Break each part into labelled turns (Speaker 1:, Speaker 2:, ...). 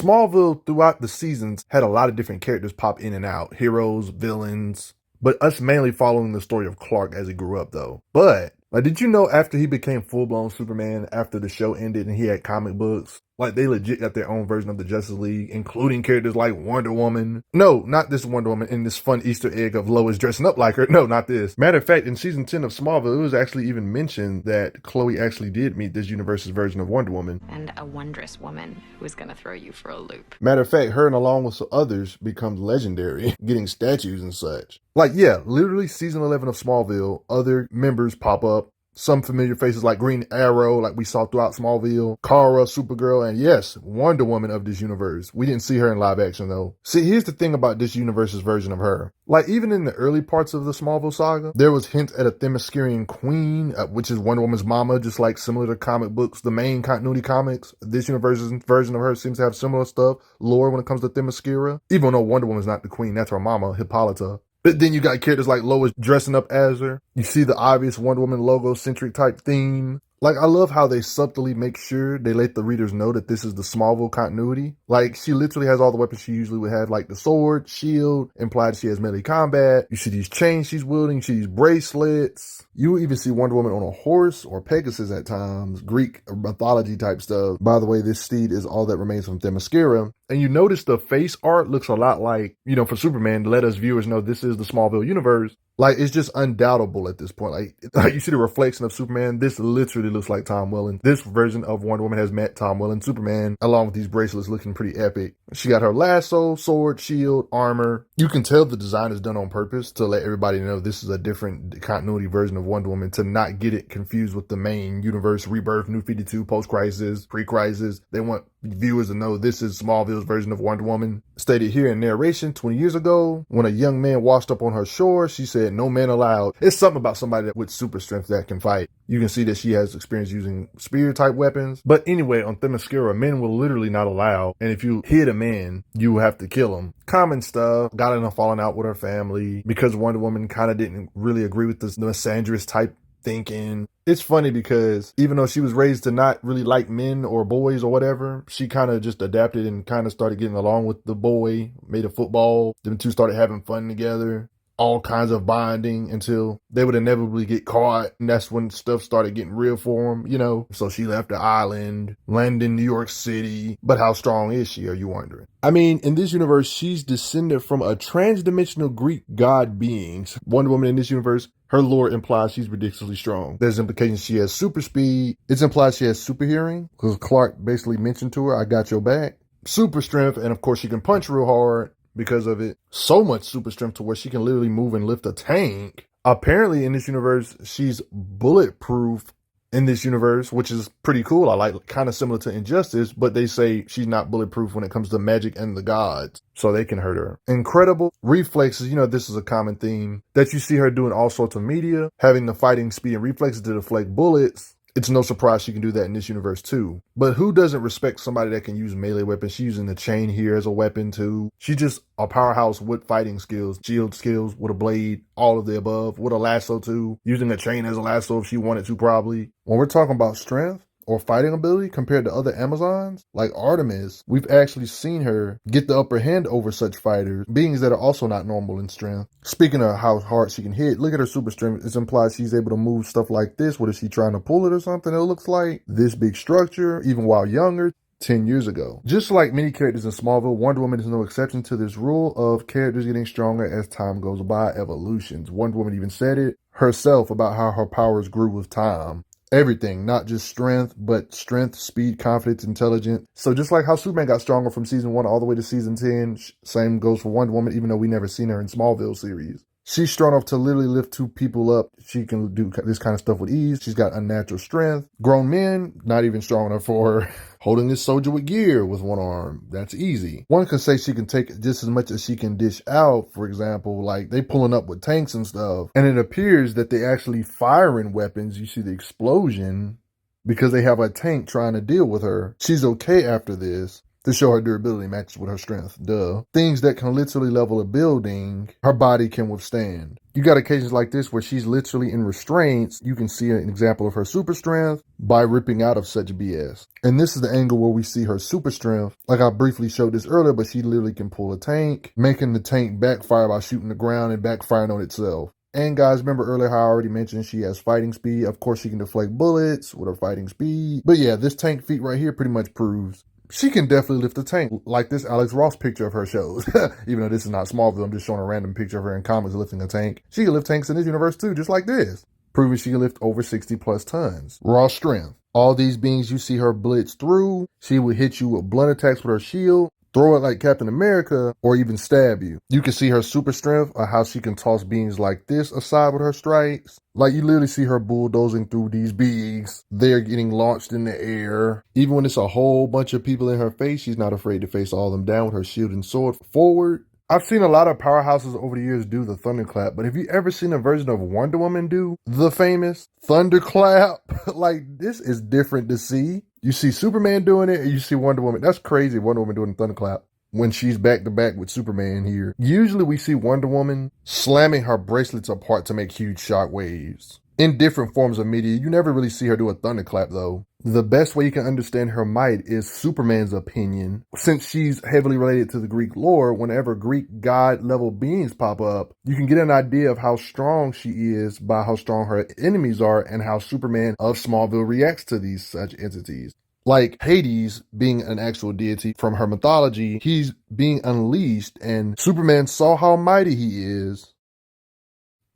Speaker 1: Smallville throughout the seasons had a lot of different characters pop in and out, heroes, villains, but us mainly following the story of Clark as he grew up though. But like, did you know after he became full-blown Superman, after the show ended and he had comic books, like they legit got their own version of the Justice League, including characters like Wonder Woman. No, not this Wonder Woman in this fun Easter egg of Lois dressing up like her. No, not this. Matter of fact, in season 10 of Smallville, it was actually even mentioned that Chloe actually did meet this universe's version of Wonder Woman.
Speaker 2: And a wondrous woman who's gonna throw you for a loop.
Speaker 1: Matter of fact, her and along with some others becomes legendary, getting statues and such. Like, yeah, literally season 11 of Smallville, other members pop up. Some familiar faces like Green Arrow, like we saw throughout Smallville, Kara, Supergirl, and yes, Wonder Woman of this universe. We didn't see her in live action though. See, here's the thing about this universe's version of her. Like, even in the early parts of the Smallville saga, there was hints at a Themysciran queen, which is Wonder Woman's mama, just like similar to comic books, the main continuity comics. This universe's version of her seems to have similar stuff, lore when it comes to Themyscira. Even though Wonder Woman's not the queen, that's her mama, Hippolyta. But then you got characters like Lois dressing up as her. You see the obvious Wonder Woman logo-centric type theme. Like, I love how they subtly make sure they let the readers know that this is the Smallville continuity. Like, she literally has all the weapons she usually would have, like the sword, shield, implied she has melee combat. You see these chains she's wielding, you see these bracelets. You even see Wonder Woman on a horse or Pegasus at times, Greek mythology type stuff. By the way, this steed is all that remains from Themyscira. And you notice the face art looks a lot like, you know, for Superman, to let us viewers know this is the Smallville universe. Like, it's just undoubtable at this point. Like you see the reflection of Superman. This literally looks like Tom Welling. This version of Wonder Woman has met Tom Welling, Superman, along with these bracelets looking pretty epic. She got her lasso, sword, shield, armor. You can tell the design is done on purpose to let everybody know this is a different continuity version of Wonder Woman, to not get it confused with the main universe, Rebirth, New 52, post-crisis, pre-crisis. They want viewers to know this is Smallville's version of Wonder Woman. Stated here in narration, 20 years ago, when a young man washed up on her shore, she said, "No man allowed." It's something about somebody with super strength that can fight. You can see that she has experience using spear-type weapons. But anyway, on Themyscira, men were literally not allowed. And if you hit a man, you have to kill him. Common stuff. Got in a falling out with her family because Wonder Woman kind of didn't really agree with this misandrous type thinking. It's funny because even though she was raised to not really like men or boys or whatever, she kind of just adapted and kind of started getting along with the boy, made a football. Them two started having fun together. All kinds of bonding until they would inevitably get caught. And that's when stuff started getting real for them, you know. So she left the island, landed in New York City. But how strong is she, are you wondering? I mean, in this universe, she's descended from a trans-dimensional Greek god beings. Wonder Woman in this universe, her lore implies she's ridiculously strong. There's implications she has super speed. It's implied she has super hearing, because Clark basically mentioned to her, "I got your back." Super strength, and of course she can punch real hard. Because of it, so much super strength to where she can literally move and lift a tank. Apparently in this universe, she's bulletproof in this universe, which is pretty cool. I like, kind of similar to Injustice, but they say she's not bulletproof when it comes to magic and the gods, so they can hurt her. Incredible reflexes, you know, this is a common theme that you see her doing all sorts of media, having the fighting speed and reflexes to deflect bullets. It's no surprise she can do that in this universe too. But who doesn't respect somebody that can use melee weapons? She's using the chain here as a weapon too. She's just a powerhouse with fighting skills, shield skills, with a blade, all of the above, with a lasso too. Using a chain as a lasso if she wanted to probably. When we're talking about strength or fighting ability compared to other Amazons, like Artemis, we've actually seen her get the upper hand over such fighters, beings that are also not normal in strength. Speaking of how hard she can hit, look at her super strength. It's implied she's able to move stuff like this. What is she trying to pull it or something? It looks like this big structure, even while younger. 10 years ago. Just like many characters in Smallville, Wonder Woman is no exception to this rule of characters getting stronger as time goes by, evolutions. Wonder Woman even said it herself about how her powers grew with time. Everything, not just strength, but strength, speed, confidence, intelligence. So just like how Superman got stronger from season 1 all the way to season 10, same goes for Wonder Woman, even though we never seen her in Smallville series. She's strong enough to literally lift 2 people up. She can do this kind of stuff with ease. She's got unnatural strength. Grown men, not even strong enough for her. Holding this soldier with gear with one arm. That's easy. One can say she can take just as much as she can dish out. For example, like they pulling up with tanks and stuff. And it appears that they actually firing weapons. You see the explosion because they have a tank trying to deal with her. She's okay after this. to show her durability matches with her strength. Duh. Things that can literally level a building, her body can withstand. You got occasions like this where she's literally in restraints. You can see an example of her super strength by ripping out of such BS. And this is the angle where we see her super strength. Like I briefly showed this earlier, but she literally can pull a tank, making the tank backfire by shooting the ground and backfiring on itself. And guys, remember earlier how I already mentioned she has fighting speed. Of course, she can deflect bullets with her fighting speed. But yeah, this tank feat right here pretty much proves she can definitely lift a tank, like this Alex Ross picture of her shows. Even though this is not Smallville, I'm just showing a random picture of her in comics lifting a tank. She can lift tanks in this universe too, just like this, proving she can lift over 60 plus tons. Raw strength. All these beings you see her blitz through, she would hit you with blunt attacks with her shield, throw it like Captain America, or even stab you. You can see her super strength, or how she can toss beings like this aside with her strikes. Like you literally see her bulldozing through these beings. They're getting launched in the air. Even when it's a whole bunch of people in her face, she's not afraid to face all of them down with her shield and sword forward. I've seen a lot of powerhouses over the years do the thunderclap, but have you ever seen a version of Wonder Woman do the famous thunderclap? Like, this is different to see. You see Superman doing it, and you see Wonder Woman. That's crazy, Wonder Woman doing the thunderclap when she's back to back with Superman here. Usually we see Wonder Woman slamming her bracelets apart to make huge shock waves. In different forms of media, you never really see her do a thunderclap though. The best way you can understand her might is Superman's opinion. Since she's heavily related to the Greek lore, whenever Greek god-level beings pop up, you can get an idea of how strong she is by how strong her enemies are and how Superman of Smallville reacts to these such entities. Like Hades being an actual deity from her mythology, he's being unleashed and Superman saw how mighty he is.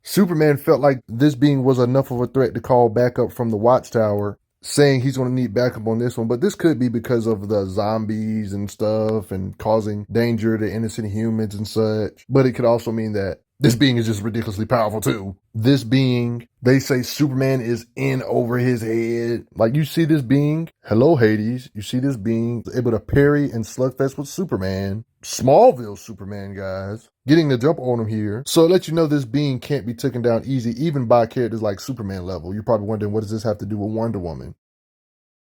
Speaker 1: Superman felt like this being was enough of a threat to call backup from the Watchtower, saying he's going to need backup on this one. But this could be because of the zombies and stuff and causing danger to innocent humans and such. But it could also mean that this being is just ridiculously powerful too. This being, they say Superman is in over his head. Like you see this being, hello Hades, you see this being able to parry and slugfest with Superman. Smallville Superman, guys. Getting the jump on him here. So it lets you know this being can't be taken down easy, even by characters like Superman level. You're probably wondering, what does this have to do with Wonder Woman?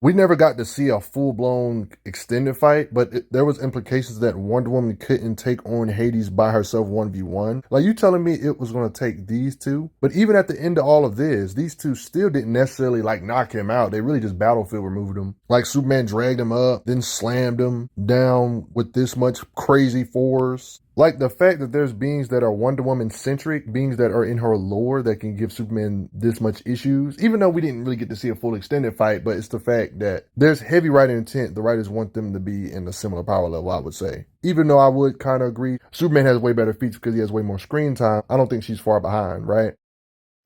Speaker 1: We never got to see a full-blown extended fight, but there was implications that Wonder Woman couldn't take on Hades by herself 1v1. Like, you telling me it was going to take these two? But even at the end of all of this, these two still didn't necessarily, like, knock him out. They really just battlefield removed him. Like, Superman dragged him up, then slammed him down with this much crazy force. Like, the fact that there's beings that are Wonder Woman-centric, beings that are in her lore that can give Superman this much issues, even though we didn't really get to see a full extended fight, but it's the fact that there's heavy writing intent. The writers want them to be in a similar power level, I would say. Even though I would kind of agree, Superman has way better feats because he has way more screen time. I don't think she's far behind, right?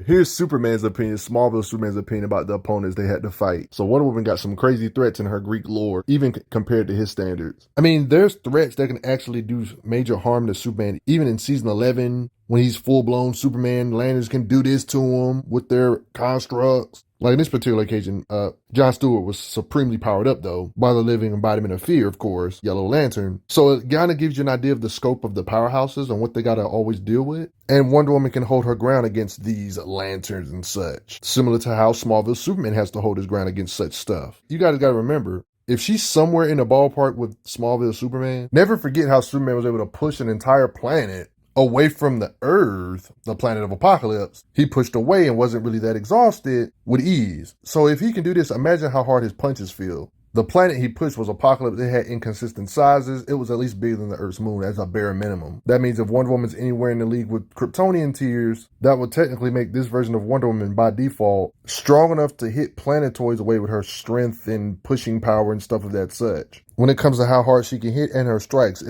Speaker 1: Here's Superman's opinion, Smallville Superman's opinion about the opponents they had to fight. So Wonder Woman got some crazy threats in her Greek lore, even compared to his standards. I mean, there's threats that can actually do major harm to Superman. Even in season 11, when he's full-blown Superman, Lanterns can do this to him with their constructs. Like in this particular occasion, Jon Stewart was supremely powered up, though, by the living embodiment of fear, of course, Yellow Lantern. So it kind of gives you an idea of the scope of the powerhouses and what they got to always deal with. And Wonder Woman can hold her ground against these lanterns and such, similar to how Smallville Superman has to hold his ground against such stuff. You guys got to remember, if she's somewhere in the ballpark with Smallville Superman, never forget how Superman was able to push an entire planet away from the Earth, the planet of apocalypse. He pushed away and wasn't really that exhausted with ease. So if he can do this, imagine how hard his punches feel. The planet he pushed was Apocalypse. It had inconsistent sizes. It was at least bigger than the Earth's moon as a bare minimum. That means if Wonder Woman's anywhere in the league with Kryptonian tiers, that would technically make this version of Wonder Woman by default strong enough to hit planetoids away with her strength and pushing power and stuff of that such. When it comes to how hard she can hit and her strikes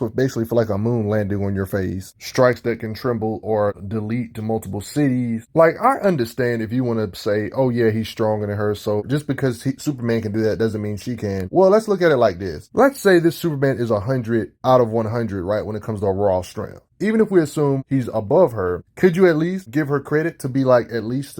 Speaker 1: would basically feel like a moon landing on your face. Strikes that can tremble or delete to multiple cities. Like, I understand if you want to say, oh yeah, he's stronger than her, so just because Superman can do that doesn't mean she can. Well, let's look at it like this. Let's say this Superman is 100 out of 100, right, when it comes to raw strength. Even if we assume he's above her, could you at least give her credit to be like at least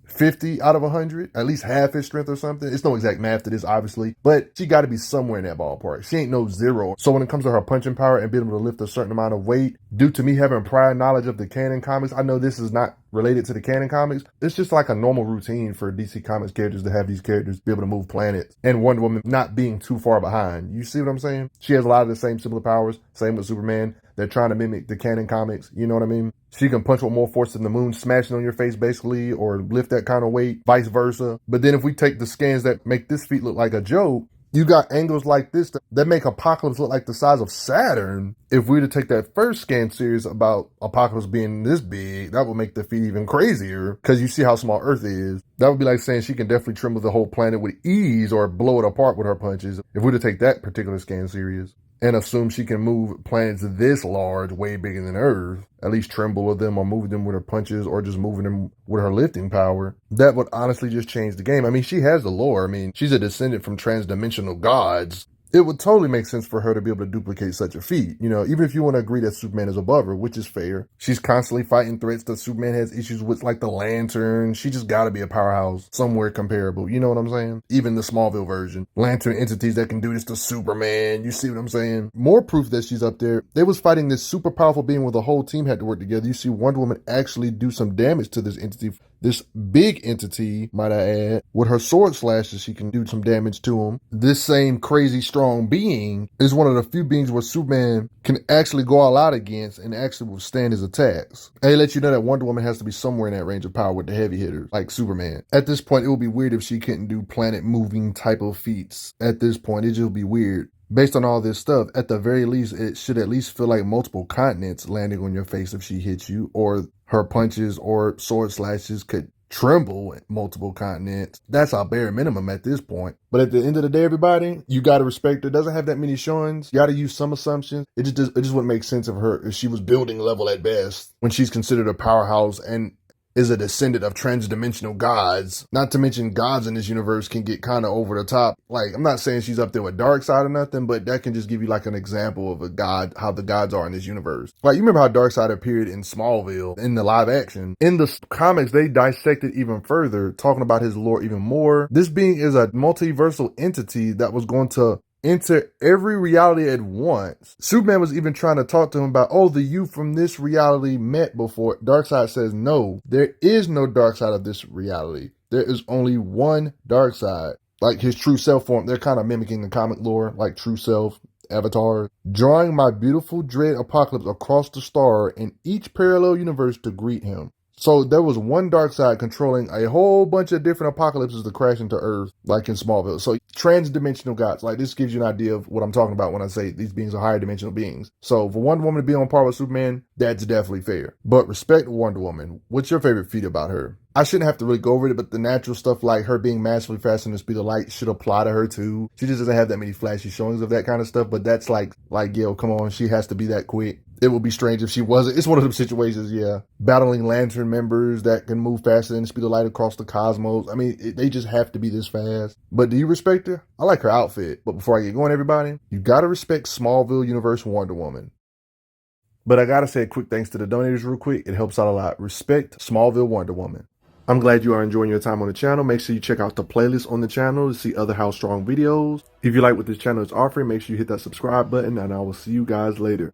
Speaker 1: 50 out of 100, at least half his strength or something? It's no exact math to this, obviously, but she got to be somewhere in that ballpark. She ain't no zero. So when it comes to her punching power and being able to lift a certain amount of weight, due to me having prior knowledge of the canon comics, I know this is not related to the canon comics. It's just like a normal routine for DC Comics characters to have these characters be able to move planets and Wonder Woman not being too far behind. You see what I'm saying? She has a lot of the same similar powers. Same with Superman. They're trying to mimic the canon comics. You know what I mean? She can punch with more force than the moon, smashing on your face basically, or lift that kind of weight, vice versa. But then if we take the scans that make this feat look like a joke, you got angles like this that make Apocalypse look like the size of Saturn. If we were to take that first scan series about Apocalypse being this big, that would make the feat even crazier because you see how small Earth is. That would be like saying she can definitely tremble the whole planet with ease or blow it apart with her punches. If we were to take that particular scan series and assume she can move planets this large, way bigger than Earth, at least tremble with them or move them with her punches or just moving them with her lifting power, that would honestly just change the game. I mean, she has the lore. I mean, she's a descendant from transdimensional gods. It would totally make sense for her to be able to duplicate such a feat. You know, even if you want to agree that Superman is above her, which is fair. She's constantly fighting threats that Superman has issues with, like the Lantern. She just got to be a powerhouse somewhere comparable. You know what I'm saying? Even the Smallville version. Lantern entities that can do this to Superman. You see what I'm saying? More proof that she's up there. They was fighting this super powerful being where the whole team had to work together. You see Wonder Woman actually do some damage to this entity. This big entity, might I add, with her sword slashes, she can do some damage to him. This same crazy strong being is one of the few beings where Superman can actually go all out against and actually withstand his attacks. And they let you know that Wonder Woman has to be somewhere in that range of power with the heavy hitters, like Superman. At this point, it would be weird if she couldn't do planet-moving type of feats. At this point, it just would be weird. Based on all this stuff, at the very least, it should at least feel like multiple continents landing on your face if she hits you, or her punches or sword slashes could tremble multiple continents. That's our bare minimum at this point. But at the end of the day, everybody, you got to respect her. Doesn't have that many showings. You got to use some assumptions. It just wouldn't make sense of her if she was building level at best when she's considered a powerhouse and is a descendant of transdimensional gods. Not to mention gods in this universe can get kind of over the top. Like, I'm not saying she's up there with Darkseid or nothing, but that can just give you like an example of a god, how the gods are in this universe. Like, you remember how Darkseid appeared in Smallville in the live action. In the comics, they dissected even further, talking about his lore even more. This being is a multiversal entity that was going to enter every reality at once. Superman was even trying to talk to him about, oh, the you from this reality met before. Darkseid says, no, there is no dark side of this reality. There is only one Darkseid. Like his true self form, they're kind of mimicking the comic lore, like true self, Avatar. Drawing my beautiful dread Apocalypse across the star in each parallel universe to greet him. So there was one Darkseid controlling a whole bunch of different apocalypses to crash into Earth, like in Smallville. So trans-dimensional gods, like this gives you an idea of what I'm talking about when I say these beings are higher dimensional beings. So for Wonder Woman to be on par with Superman, that's definitely fair. But respect Wonder Woman. What's your favorite feat about her? I shouldn't have to really go over it, but the natural stuff like her being massively faster than the speed of light should apply to her too. She just doesn't have that many flashy showings of that kind of stuff, but that's like, yo, come on, she has to be that quick. It would be strange if she wasn't. It's one of those situations, yeah. Battling Lantern members that can move faster than the speed of light across the cosmos. I mean, they just have to be this fast. But do you respect her? I like her outfit. But before I get going, everybody, you gotta respect Smallville Universe Wonder Woman. But I gotta say a quick thanks to the donators real quick. It helps out a lot. Respect Smallville Wonder Woman. I'm glad you are enjoying your time on the channel. Make sure you check out the playlist on the channel to see other How Strong videos. If you like what this channel is offering, make sure you hit that subscribe button, and I will see you guys later.